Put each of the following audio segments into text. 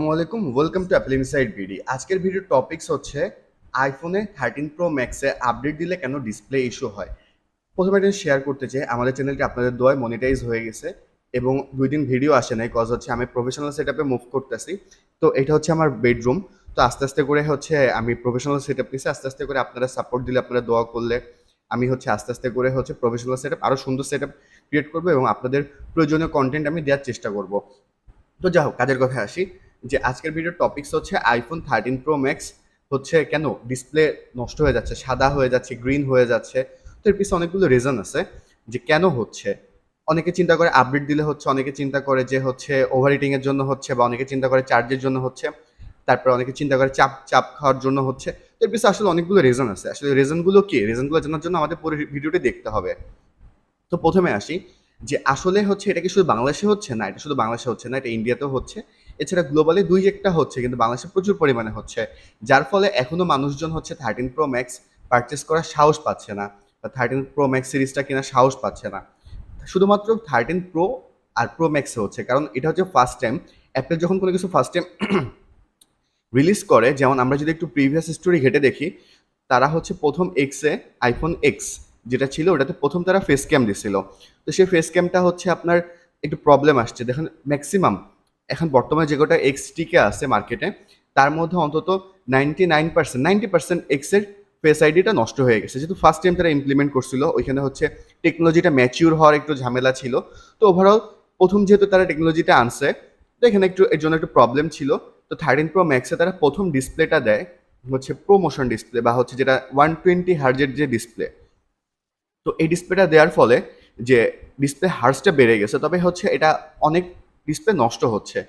আসসালামু আলাইকুম, welcome to Apple inside BD. আজকের ভিডিওর টপিকস হচ্ছে আইফোনে 13 প্রো ম্যাক্সে আপডেট দিলে কেন ডিসপ্লে ইস্যু হয়। প্রথমে এটা শেয়ার করতে চাই, আমাদের চ্যানেলটি আপনাদের দোয়ায় মনিটাইজ হয়ে গেছে এবং 2 দিন ভিডিও আসে নাই, কজ হচ্ছে আমি প্রফেশনাল সেট আপে মুভ করতেছি। তো এটা হচ্ছে আমার বেডরুম। তো আস্তে আস্তে করে হচ্ছে আমি প্রফেশনাল সেট আপ নিচ্ছি, আস্তে আস্তে করে আপনারা সাপোর্ট দিলে, আপনারা দোয়া করলে আমি হচ্ছে আস্তে আস্তে করে হচ্ছে প্রফেশনাল সেট আপ আরও সুন্দর সেট আপ ক্রিয়েট করবো এবং আপনাদের প্রয়োজনীয় কন্টেন্ট আমি দেওয়ার চেষ্টা করব। তো যাই হোক, কাজের কথায় আসি, যে আজকের ভিডিওর টপিকস হচ্ছে আইফোন 13 প্রো ম্যাক্স হচ্ছে কেন ডিসপ্লে নষ্ট হয়ে যাচ্ছে, সাদা হয়ে যাচ্ছে, গ্রিন হয়ে যাচ্ছে। তো এর পিছনে অনেকগুলো রিজন আছে যে কেন হচ্ছে। অনেকে চিন্তা করে আপডেট দিলে হচ্ছে, অনেকে চিন্তা করে যে হচ্ছে ওভারহিটিং এর জন্য হচ্ছে, বা অনেকে চিন্তা করে চার্জের জন্য হচ্ছে, তারপর অনেকে চিন্তা করে চাপ চাপ খাওয়ার জন্য হচ্ছে। তো এর পিছনে আসলে অনেকগুলো রিজন আছে। আসলে রিজনগুলো কি, রিজনগুলো জানার জন্য আমাদের পুরো ভিডিওটি দেখতে হবে। তো প্রথমে আসি, যে আসলে হচ্ছে এটা কি শুধু বাংলাদেশে হচ্ছে না, এটা শুধু বাংলাদেশে হচ্ছে না, এটা ইন্ডিয়াতেও হচ্ছে। এছাড়া গ্লোবালি দুই একটা হচ্ছে, কিন্তু বাংলাদেশে প্রচুর পরিমাণে হচ্ছে। যার ফলে এখনো মানুষজন হচ্ছে 13 প্রো ম্যাক্স পারচেস করার সাহস পাচ্ছে না, বা 13 প্রো ম্যাক্স সিরিজটা কেনার সাহস পাচ্ছে না। শুধুমাত্র 13 প্রো আর প্রো ম্যাক্সে হচ্ছে, কারণ এটা হচ্ছে ফার্স্ট টাইম। অ্যাপেল যখন কোনো কিছু ফার্স্ট টাইম রিলিজ করে, যেমন আমরা যদি একটু প্রিভিয়াস স্টোরি ঘেটে দেখি, তারা হচ্ছে প্রথম এক্সে, আইফোন এক্স যেটা ছিল, ওটাতে প্রথম তারা ফেস ক্যাম দিছিল। তো সেই ফেস ক্যামটা হচ্ছে আপনার একটু প্রবলেম আসছে। দেখেন ম্যাক্সিমাম এখন বর্তমানে যে কটা এক্স টিকে আছে মার্কেটে, তার মধ্যে অন্তত 90% এক্সের ফেস আইডিটা নষ্ট হয়ে গেছে, যেহেতু ফার্স্ট টাইম তারা ইমপ্লিমেন্ট করছিল। ওইখানে হচ্ছে টেকনোলজিটা ম্যাচিউর হওয়ার একটু ঝামেলা ছিল। তো ওভারঅল প্রথম যেহেতু তারা টেকনোলজিটা আনছে, তো এখানে একটু এর জন্য একটু প্রবলেম ছিল। তো 13 প্রো ম্যাক্সে তারা প্রথম ডিসপ্লেটা দেয় হচ্ছে প্রোমোশন ডিসপ্লে, বা হচ্ছে যেটা 120 হার্জের যে ডিসপ্লে। তো এই ডিসপ্লেটা দেওয়ার ফলে যে ডিসপ্লে হার্সটা বেড়ে গেছে, তবে হচ্ছে এটা অনেক ডিসপ্লে নষ্ট হচ্ছে।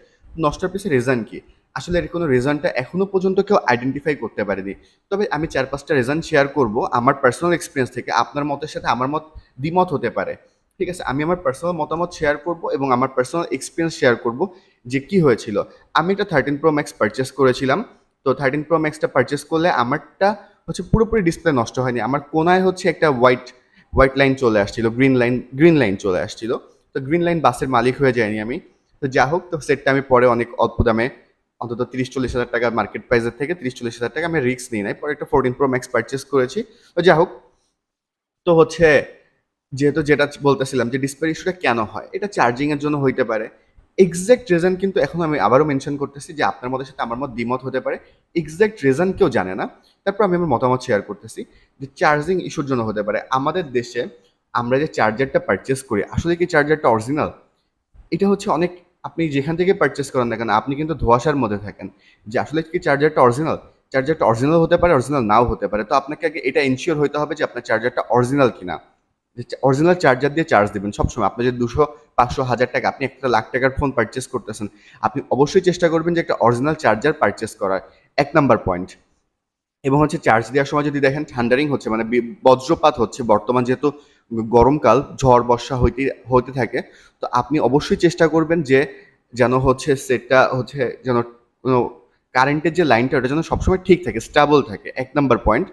নষ্টের পিছনে রিজন কি, আসলে এর কোনো রিজনটা এখনো পর্যন্ত কেউ আইডেন্টিফাই করতে পারেনি। তবে আমি 4-5টা রিজন শেয়ার করব আমার পার্সোনাল এক্সপিরিয়েন্স থেকে। আপনার মতের সাথে আমার মত দ্বিমত হতে পারে, ঠিক আছে। আমি আমার পার্সোনাল মতামত শেয়ার করব এবং আমার পার্সোনাল এক্সপিরিয়েন্স শেয়ার করব যে কি হয়েছিল। আমি একটা 13 প্রো ম্যাক্স পারচেস করেছিলাম। তো 13 প্রো ম্যাক্সটা পারচেস করলে আমারটা হচ্ছে পুরোপুরি ডিসপ্লে নষ্ট হয়নি, আমার কোনায় হচ্ছে একটা হোয়াইট হোয়াইট লাইন চলে আসছিল, গ্রিন লাইন চলে আসছিল। তো গ্রিন লাইন বাসের মালিক হয়ে যায়নি আমি। তো যা হোক, তো সেটটা আমি পরে অনেক অল্প দামে, অন্তত 30-40 হাজার টাকা মার্কেট প্রাইসের থেকে 30-40 হাজার টাকা আমি রিস্ক নিই নাই, পরে একটা 14 প্রো ম্যাক্স পারচেস করেছি। তো যা হোক, তো হচ্ছে যেহেতু যেটা বলতেছিলাম যে ডিসপ্লে ইস্যুটা কেন হয়, এটা চার্জিং এর জন্য হইতে পারে। এক্সাক্ট রিজন কিন্তু এখন আমি আবারও মেনশন করতেছি যে আপনার মতের সাথে আমার মত দ্বিমত হতে পারে। এক্সাক্ট রিজন কেউ জানে না। তারপর আমি আমার মতামত শেয়ার করতেছি যে চার্জিং ইস্যুর জন্য হতে পারে। আমাদের দেশে আমরা যে চার্জারটা পারচেস করি, আসলে কি চার্জারটা অরিজিনাল? এটা হচ্ছে অনেক, আপনি যেখান থেকে পারচেস করেন না কেন, আপনি কিন্তু ধোঁয়াশার মধ্যে থাকেন যে আসলে কি চার্জারটা অরিজিনাল। চার্জারটা অরিজিনাল হতে পারে, অরিজিনাল নাও হতে পারে। তো আপনাকে আগে এটা এনশিওর হতে হবে যে আপনার চার্জারটা অরিজিনাল কিনা। যে অরিজিনাল চার্জার দিয়ে চার্জ দেবেন সবসময়। আপনার যে 200, 500, 1000 টাকা, আপনি একটা লাখ টাকার ফোন পারচেস করতেছেন, আপনি অবশ্যই চেষ্টা করবেন যে একটা অরিজিনাল চার্জার পারচেস করার। 1 নাম্বার পয়েন্ট। এবং হচ্ছে চার্জ দেওয়ার সময় যদি দেখেন থান্ডারিং হচ্ছে, মানে বজ্রপাত হচ্ছে, বর্তমান যেহেতু গরমকাল, ঝড় বর্ষা হইতে হতে থাকে, তো আপনি অবশ্যই চেষ্টা করবেন যে যেন হচ্ছে সেটটা হচ্ছে যেন কোনো কারেন্টের যে লাইনটা, ওটা যেন সবসময় ঠিক থাকে, স্টেবল থাকে। 1 নাম্বার পয়েন্ট।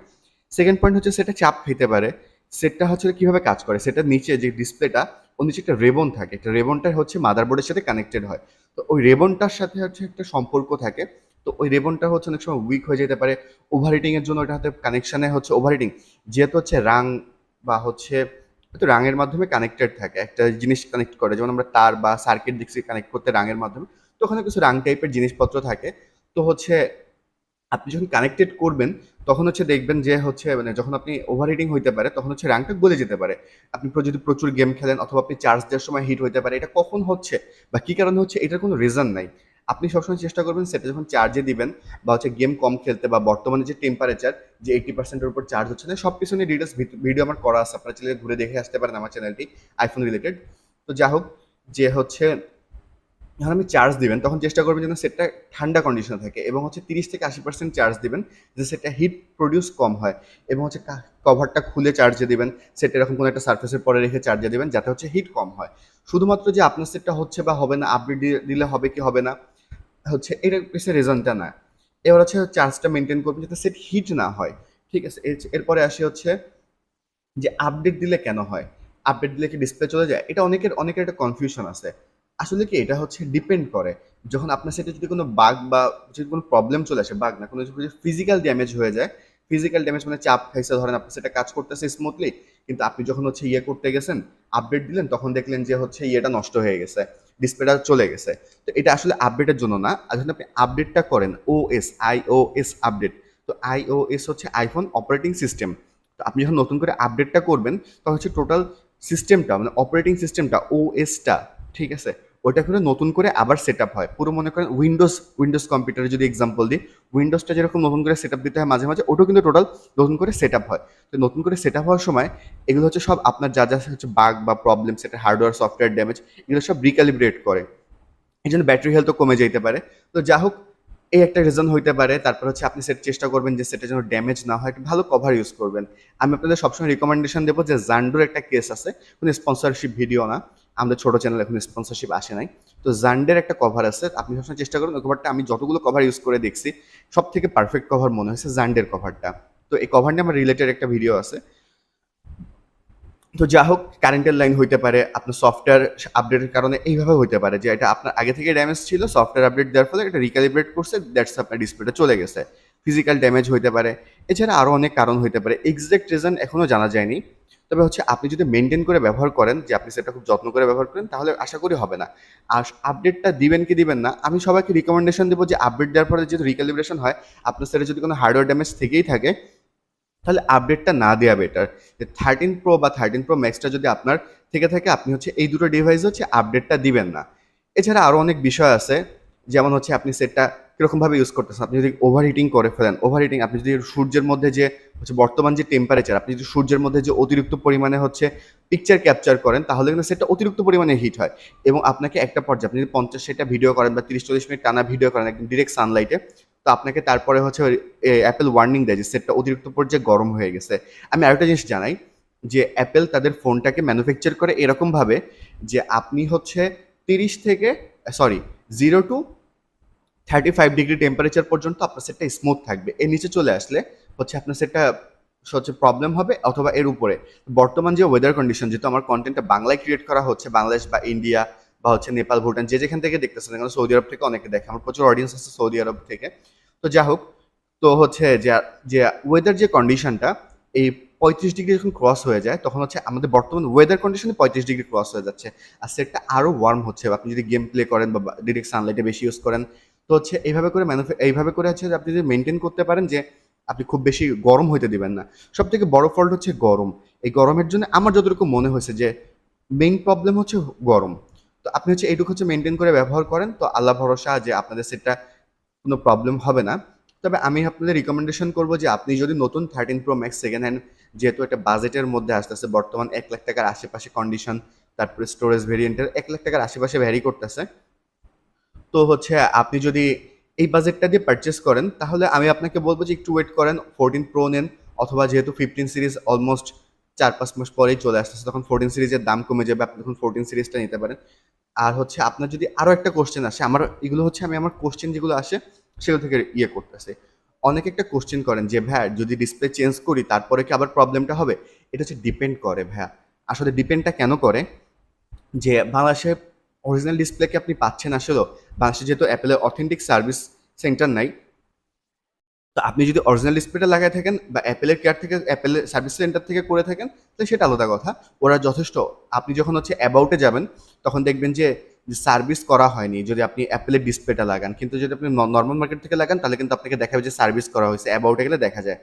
সেকেন্ড পয়েন্ট হচ্ছে সেটা চাপ খেতে পারে। সেটটা হচ্ছে কিভাবে কাজ করে, সেটার নিচে যে ডিসপ্লেটা, ওর নিচে একটা রেবন থাকে, একটা রেবনটা হচ্ছে মাদারবোর্ডের সাথে কানেক্টেড হয়। তো ওই রেবনটার সাথে হচ্ছে একটা সম্পর্ক থাকে। তো ওই রেবনটা হচ্ছে অনেক সময় উইক হয়ে যেতে পারে। ওভারহিটিং এর জন্য ওটা হাতে কানেকশনে হচ্ছে ওভারহিটিং, যেহেতু হচ্ছে রাং বা হচ্ছে হয়তো রাঙের মাধ্যমে কানেক্টেড থাকে, একটা জিনিস কানেক্ট করে, যেমন আমরা তার বা সার্কিট দেখছি কানেক্ট করতে রাঙের মাধ্যমে। তো ওখানে কিছু রাং টাইপের জিনিসপত্র থাকে। তো হচ্ছে আপনি যখন কানেক্টেড করবেন, তখন হচ্ছে দেখবেন যে হচ্ছে মানে যখন আপনি ওভারহিটিং হইতে পারে, তখন হচ্ছে রাংটা গলে যেতে পারে। আপনি যদি প্রচুর গেম খেলেন, অথবা আপনি চার্জ দেওয়ার সময় হিট হইতে পারে। এটা কখন হচ্ছে বা কি কারণে হচ্ছে, এটার কোনো রিজন নাই। আপনি সবসময় চেষ্টা করবেন সেটা যখন চার্জে দিবেন, বা হচ্ছে গেম কম খেলতে, বা বর্তমানে যে টেম্পারেচার যে 80%-এর উপর চার্জ হচ্ছে না, সব কিছু নিয়ে ডিটেলস ভিডিও আমার করা আছে, আপনারা চাইলে ঘুরে দেখে আসতে পারেন আমার চ্যানেলটি, আইফোন রিলেটেড। তো যা হোক, যে হচ্ছে যখন আপনি চার্জ দিবেন, তখন চেষ্টা করবেন যেন সেটটা ঠান্ডা কন্ডিশনে থাকে, এবং হচ্ছে 30 থেকে 80% চার্জ দিবেন, যে সেটটা হিট প্রডিউস কম হয়। এবং হচ্ছে কভারটা খুলে চার্জে দিবেন, সেটা এরকম কোনো একটা সার্ফেসের পরে রেখে চার্জে দিবেন, যাতে হচ্ছে হিট কম হয়। শুধুমাত্র যে আপনার সেটটা হচ্ছে বা হবে না, আপডেট দিলে হবে কি হবে না হচ্ছে, এটার পিছনে রিজনটা না। এবার হচ্ছে চার্জটা মেনটেন করবেন যাতে সেট হিট না হয়, ঠিক আছে। এরপরে আসি হচ্ছে যে আপডেট দিলে কেন হয়, আপডেট দিলে কি ডিসপ্লে চলে যায়, এটা অনেকের একটা কনফিউশন আছে। আসলে কি, এটা হচ্ছে ডিপেন্ড করে যখন আপনার সেটা যদি কোনো বাগ বা যদি কোনো প্রবলেম চলে আসে, বাগ না, কোনো যদি ফিজিক্যাল ড্যামেজ হয়ে যায়, ফিজিক্যাল ড্যামেজ মানে চাপ খাইছে, ধরেন আপনার সেটা কাজ করতেছে স্মুথলি, কিন্তু আপনি যখন হচ্ছে করতে গেছেন, আপডেট দিলেন, তখন দেখলেন যে হচ্ছে ইয়েটা নষ্ট হয়ে গেছে, ডিসপ্লেটা চলে গেছে। তো এটা আসলে আপডেটের জন্য না। আর যখন আপনি আপডেটটা করেন, ওএস আইওএস আপডেট, তো আইওএস হচ্ছে আইফোন অপারেটিং সিস্টেম। তো আপনি যখন নতুন করে আপডেটটা করবেন, তখন হচ্ছে টোটাল সিস্টেমটা মানে অপারেটিং সিস্টেমটা ওএসটা, ঠিক আছে, ওইটা করে নতুন করে আবার সেট আপ হয়। পুরো মনে করেন উইন্ডোজ কম্পিউটারে যদি এক্সাম্পল দিই, উইন্ডোজটা যেরকম নতুন করে সেট আপ দিতে হয় মাঝে মাঝে, ওটাও কিন্তু টোটাল নতুন করে সেট আপ হয়। তো নতুন করে সেট আপ হওয়ার সময় এগুলো হচ্ছে সব আপনার যা যা হচ্ছে বাগ বা প্রবলেম, সেটা হার্ডওয়্যার সফটওয়্যার ড্যামেজ, এগুলো সব রিক্যালিব্রেট করে। এই জন্য ব্যাটারি হেলথও কমে যেতে পারে। তো যা হোক, এই একটা রিজন হইতে পারে। তারপর হচ্ছে আপনি চেষ্টা করবেন যে সেটা যেন ড্যামেজ না হয়, একটা ভালো কভার ইউজ করবেন। আমি আপনাদের সবসময় রিকমেন্ডেশন দেবো যে জান্ডোর একটা কেস আছে, কোনো স্পন্সরশিপ ভিডিও না, আমাদের ছোট চ্যানেল এখন স্পন্সরশিপ আসে নাই। তো জান্ডের একটা কভার আছে, আপনি সবসময় চেষ্টা করুন। ওই কভারটা আমি যতগুলো কভার ইউজ করে দেখছি, সব থেকে পারফেক্ট কভার মনে হয়েছে জান্ডের কভারটা। তো এই কভার নিয়ে আমার রিলেটেড একটা ভিডিও আছে। তো যা হোক, কারেন্টের লাইন হইতে পারে, আপনার সফটওয়্যার আপডেটের কারণে এইভাবে হইতে পারে যে এটা আপনার আগে থেকে ড্যামেজ ছিল, সফটওয়্যার আপডেট দেওয়ার ফলে এটা রিক্যালিব্রেট করছে, দ্যাটস আপনার ডিসপ্লেটা চলে গেছে। ফিজিক্যাল ড্যামেজ হইতে পারে, এছাড়া আরও অনেক কারণ হইতে পারে, এক্সাক্ট রিজন এখনও জানা যায়নি। তবে হচ্ছে আপনি যদি মেনটেন করে ব্যবহার করেন, যে আপনি সেটা খুব যত্ন করে ব্যবহার করেন, তাহলে আশা করি হবে না। আর আপডেটটা দিবেন কি দিবেন না, আমি সবাইকে রিকমেন্ডেশন দেবো যে আপডেট দেওয়ার পরে যেহেতু রিক্যালিব্রেশন হয়, আপনার সেটা যদি কোনো হার্ডওয়্যার ড্যামেজ থেকেই থাকে, তাহলে আপডেটটা না দেওয়া বেটার। যে 13 Pro বা 13 Pro Max যদি আপনার থেকে থাকে, আপনি হচ্ছে এই দুটো ডিভাইস হচ্ছে আপডেটটা দিবেন না। এছাড়া আরও অনেক বিষয় আছে, যেমন হচ্ছে আপনি সেটটা কীরকমভাবে ইউজ করতেছেন। আপনি যদি ওভার হিটিং করে ফেলেন, ওভার হিটিং, আপনি যদি সূর্যের মধ্যে যে হচ্ছে বর্তমান যে টেম্পারেচার, আপনি যদি সূর্যের মধ্যে যে অতিরিক্ত পরিমাণে হচ্ছে পিকচার ক্যাপচার করেন, তাহলে কিন্তু সেটা অতিরিক্ত পরিমাণে হিট হয়। এবং আপনাকে একটা পর্যায়ে, আপনি যদি 50-60টা ভিডিও করেন বা 30-40 মিনিট টানা ভিডিও করেন একদম ডিরেক্ট সানলাইটে, তো আপনাকে তারপরে হচ্ছে অ্যাপেল ওয়ার্নিং দেয় যে সেটটা অতিরিক্ত পর্যায়ে গরম হয়ে গেছে। আমি আরেকটা জিনিস জানাই, যে অ্যাপেল তাদের ফোনটাকে ম্যানুফ্যাকচার করে এরকমভাবে যে আপনি হচ্ছে 0 to 35 ডিগ্রি টেম্পারেচার পর্যন্ত আপনার সেটটা স্মুথ থাকবে। এর নিচে চলে আসলে হচ্ছে আপনার সেটটা হচ্ছে প্রবলেম হবে, অথবা এর উপরে। বর্তমান যে ওয়েদার কন্ডিশন, যেহেতু আমার কন্টেন্টটা বাংলায় ক্রিয়েট করা হচ্ছে, বাংলাদেশ বা ইন্ডিয়া বা হচ্ছে নেপাল, ভুটান, যে যেখান থেকে দেখতেছেন, কারণ সৌদি আরব থেকে অনেকে দেখে, আমার প্রচুর অডিয়েন্স আছে সৌদি আরব থেকে। তো যা হোক, তো হচ্ছে যে যে ওয়েদার যে কন্ডিশনটা, এই 35 ডিগ্রি যখন ক্রস হয়ে যায়, তখন হচ্ছে আমাদের বর্তমান ওয়েদার কন্ডিশনে 35 ডিগ্রি ক্রস হয়ে যাচ্ছে, আর সেটটা আরও ওয়ার্ম হচ্ছে। আপনি যদি গেম প্লে করেন বা ডিরেক্ট সানলাইটে বেশি ইউজ করেন, তো হচ্ছে এইভাবে করে এইভাবে করে হচ্ছে যে আপনি যদি মেনটেন করতে পারেন যে আপনি খুব বেশি গরম হইতে দিবেন না। সব থেকে বড় ফল্ট হচ্ছে গরম। এই গরমের জন্য আমার যতটুকু মনে হয়েছে যে মেইন প্রবলেম হচ্ছে গরম। তো আপনি হচ্ছে এইটুকু হচ্ছে মেনটেন করে ব্যবহার করেন, তো আল্লাহ ভরসা যে আপনাদের সেটটা কোনো প্রবলেম হবে না। তবে আমি আপনাদের রিকমেন্ডেশন করবো যে আপনি যদি নতুন 13 Pro Max সেকেন্ড হ্যান্ড, যেহেতু একটা বাজেটের মধ্যে আসতেছে, বর্তমান 1 লাখ টাকার আশেপাশে কন্ডিশন, তারপরে স্টোরেজ ভেরিয়েন্টের 1 লাখ টাকার আশেপাশে ভ্যারি করতেছে। তো হচ্ছে আপনি যদি এই বাজেটটা দিয়ে পারচেস করেন, তাহলে আমি আপনাকে বলবো যে একটু ওয়েট করেন, 14 Pro নেন, অথবা যেহেতু 15 সিরিজ অলমোস্ট 4-5 মাস পরেই চলে আসতেছে, তখন 14 সিরিজের দাম কমে যাবে, আপনি তখন 14 সিরিজটা নিতে পারেন। আর হচ্ছে আপনার যদি আরও একটা কোশ্চেন আসে, আমার এগুলো হচ্ছে আমি আমার কোশ্চেন যেগুলো আসে সেগুলো থেকে করতেছে। অনেকে একটা কোশ্চেন করেন যে ভাইয়া, যদি ডিসপ্লে চেঞ্জ করি তারপরে কি আবার প্রবলেমটা হবে? এটা হচ্ছে ডিপেন্ড করে ভাইয়া। আসলে ডিপেন্ডটা কেন করে, যে বাংলাদেশে অরিজিনাল ডিসপ্লে কি আপনি পাচ্ছেন আসলেও? বাংলাদেশে যেহেতু অ্যাপেলের অথেন্টিক সার্ভিস সেন্টার নাই, তো আপনি যদি অরিজিনাল ডিসপ্লেটা লাগায় থাকেন বা অ্যাপেলের কেয়ার থেকে, অ্যাপেলের সার্ভিস সেন্টার থেকে করে থাকেন, তাহলে সেটা আলাদা কথা। ওরা যথেষ্ট। আপনি যখন হচ্ছে অ্যাবাউটে যাবেন, তখন দেখবেন যে সার্ভিস করা হয়নি যদি আপনি অ্যাপেলের ডিসপ্লেটা লাগান। কিন্তু যদি আপনি নর্মাল মার্কেট থেকে লাগান, তাহলে কিন্তু আপনাকে দেখাবে যে সার্ভিস করা হয়েছে, অ্যাবাউটে গেলে দেখা যায়।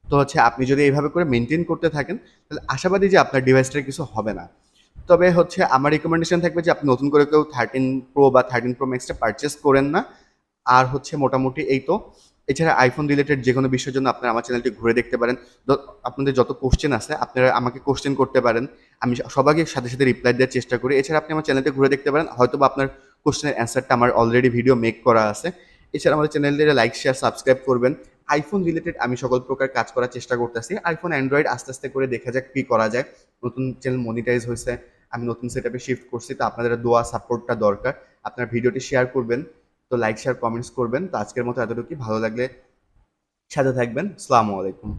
তো হচ্ছে আপনি যদি এইভাবে করে মেনটেন করতে থাকেন, তাহলে আশাবাদী যে আপনার ডিভাইসটার কিছু হবে না। তবে হচ্ছে আমার রিকমেন্ডেশন থাকবে যে আপনি নতুন করে কেউ 13 Pro বা 13 Pro Max পারচেস করেন না। আর হচ্ছে মোটামুটি এই তো। এছাড়া আইফোন রিলেটেড যে কোনো বিষয়ের জন্য আপনারা আমার চ্যানেলটি ঘুরে দেখতে পারেন। আপনাদের যত কোশ্চেন আছে আপনারা আমাকে কোশ্চেন করতে পারেন, আমি সবাইকে সাথে সাথে রিপ্লাই দেওয়ার চেষ্টা করি। এছাড়া আপনি আমার চ্যানেলটি ঘুরে দেখতে পারেন, হয়তো বা আপনার কোশ্চেনের অ্যান্সারটা আমার অলরেডি ভিডিও মেক করা আছে। এছাড়া আমাদের চ্যানেলটিতে লাইক, শেয়ার, সাবস্ক্রাইব করবেন। আইফোন রিলেটেড আমি সকল প্রকার কাজ করার চেষ্টা করতেছি। আইফোন, অ্যান্ড্রয়েড আস্তে আস্তে করে দেখা যাক কী করা যায়। নতুন চ্যানেল মনিটাইজ হয়েছে, আমি নতুন সেটআপে শিফট করছি, তো আপনাদের দোয়া সাপোর্টটা দরকার। আপনার ভিডিওটি শেয়ার করবেন, তো লাইক, শেয়ার, কমেন্টস করবেন। তো আজকের মতো এতটুকুই। ভালো লাগলে সাথে থাকবেন। আসসালামু আলাইকুম।